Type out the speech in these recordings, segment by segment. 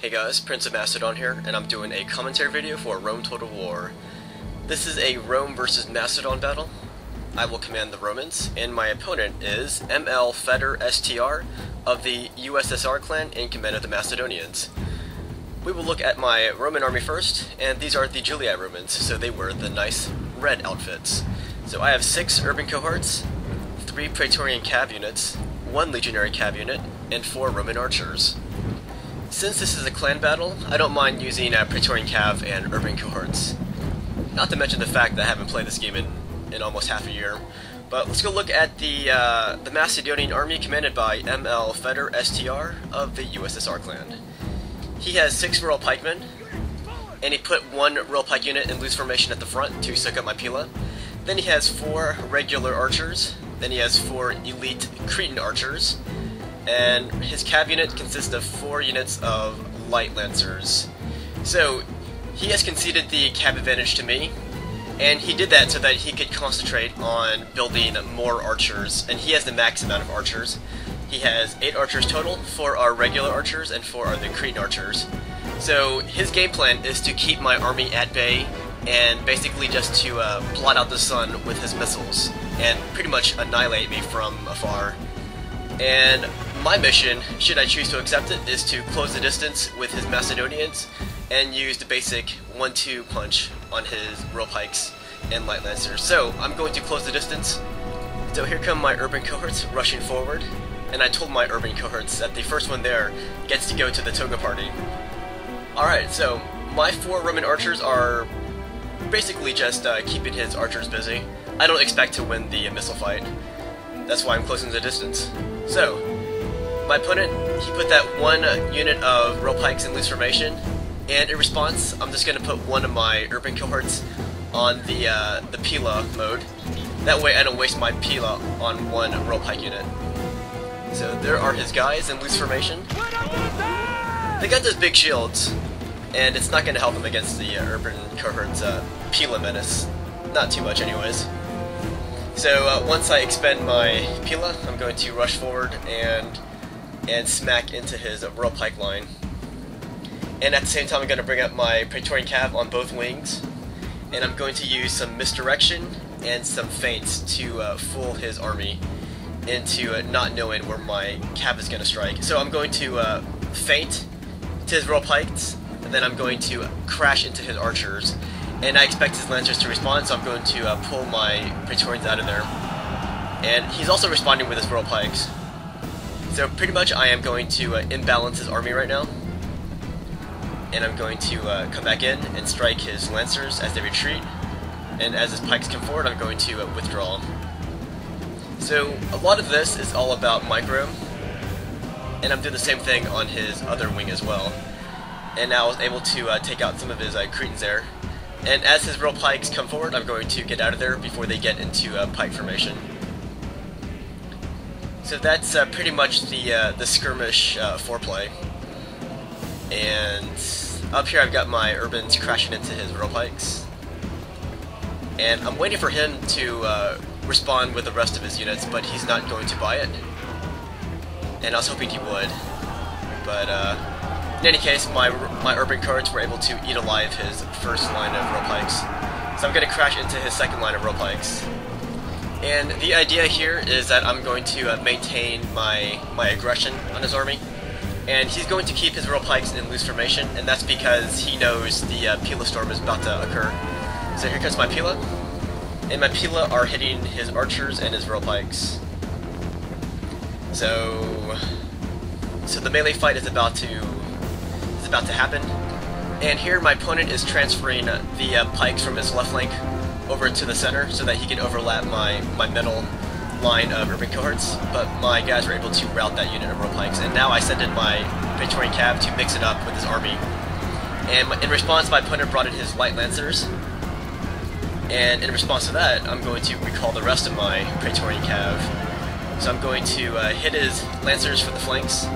Hey guys, PrinceofMacedon here, and I'm doing a commentary video for Rome Total War. This is a Rome versus Macedon battle. I will command the Romans, and my opponent is ML Feder STR of the USSR clan in command of the Macedonians. We will look at my Roman army first, and these are the Juliad Romans, so they wear the nice red outfits. So I have 6 urban cohorts, 3 Praetorian cav units, 1 legionary cav unit, and 4 Roman archers. Since this is a clan battle, I don't mind using Praetorian cav and urban cohorts. Not to mention the fact that I haven't played this game in almost half a year. But let's go look at the Macedonian army commanded by ML Feder STR of the USSR clan. He has 6 royal pikemen, and he put 1 royal pike unit in loose formation at the front to soak up my pila. Then he has 4 regular archers, then he has 4 elite Cretan archers, and his cav unit consists of 4 units of light lancers. So he has conceded the cav advantage to me, and he did that so that he could concentrate on building more archers, and he has the max amount of archers. He has 8 archers total, 4 are regular archers and 4 are the Cretan archers. So his game plan is to keep my army at bay and basically just to blot out the sun with his missiles and pretty much annihilate me from afar. And my mission, should I choose to accept it, is to close the distance with his Macedonians and use the basic 1-2 punch on his royal pikes and light lancers. So I'm going to close the distance. So here come my urban cohorts rushing forward, and I told my urban cohorts that the first one there gets to go to the toga party. Alright, so my 4 Roman archers are basically just keeping his archers busy. I don't expect to win the missile fight. That's why I'm closing the distance. So, my opponent, he put that 1 unit of royal pikes in loose formation, and in response, I'm just going to put 1 of my urban cohorts on the pila mode. That way I don't waste my pila on 1 royal pike unit. So there are his guys in loose formation. They got those big shields, and it's not going to help them against the urban cohort's pila menace. Not too much anyways. So once I expend my pila, I'm going to rush forward and smack into his royal pike line. And at the same time I'm going to bring up my Praetorian cav on both wings, and I'm going to use some misdirection and some feints to fool his army into not knowing where my cav is going to strike. So I'm going to feint to his royal pikes, and then I'm going to crash into his archers. And I expect his lancers to respond, so I'm going to pull my Praetorians out of there. And he's also responding with his royal pikes. So pretty much I am going to imbalance his army right now. And I'm going to come back in and strike his lancers as they retreat. And as his pikes come forward, I'm going to withdraw. So a lot of this is all about micro. And I'm doing the same thing on his other wing as well. And now I was able to take out some of his Cretans there. And as his royal pikes come forward, I'm going to get out of there before they get into pike formation. So that's pretty much the skirmish foreplay. And up here I've got my urbans crashing into his royal pikes. And I'm waiting for him to respond with the rest of his units, but he's not going to buy it. And I was hoping he would. But in any case, my urban cohorts were able to eat alive his first line of royal pikes. So I'm going to crash into his second line of royal pikes. And the idea here is that I'm going to maintain my aggression on his army. And he's going to keep his royal pikes in loose formation, and that's because he knows the pila storm is about to occur. So here comes my pila. And my pila are hitting his archers and his royal pikes. So the melee fight is about to happen, and here my opponent is transferring the pikes from his left flank over to the center so that he can overlap my middle line of urban cohorts, but my guys were able to rout that unit of royal pikes, and now I sent in my Praetorian cav to mix it up with his army. And in response, my opponent brought in his light lancers, and in response to that, I'm going to recall the rest of my Praetorian cav. So I'm going to hit his lancers for the flanks.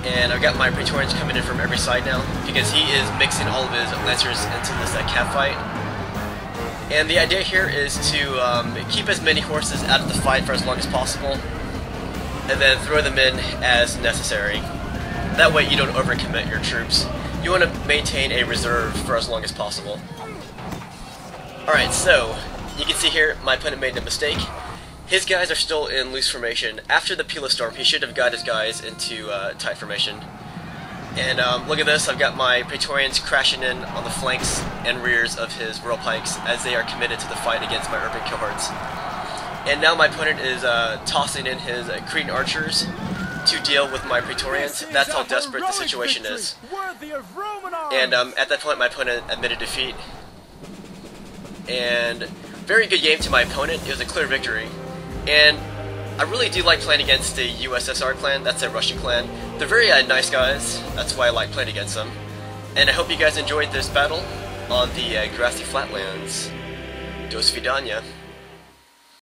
And I've got my Praetorians coming in from every side now, because he is mixing all of his lancers into this cav fight. And the idea here is to keep as many horses out of the fight for as long as possible, and then throw them in as necessary. That way you don't overcommit your troops. You want to maintain a reserve for as long as possible. Alright, so you can see here my opponent made a mistake. His guys are still in loose formation. After the Pila Storm, he should have got his guys into tight formation. And look at this, I've got my Praetorians crashing in on the flanks and rears of his Royal Pikes as they are committed to the fight against my urban cohorts. And now my opponent is tossing in his Cretan archers to deal with my Praetorians. That's how desperate the situation is. And at that point my opponent admitted defeat. And very good game to my opponent. It was a clear victory. And I really do like playing against the USSR clan. That's a Russian clan. They're very nice guys. That's why I like playing against them. And I hope you guys enjoyed this battle on the grassy flatlands. Do svidania.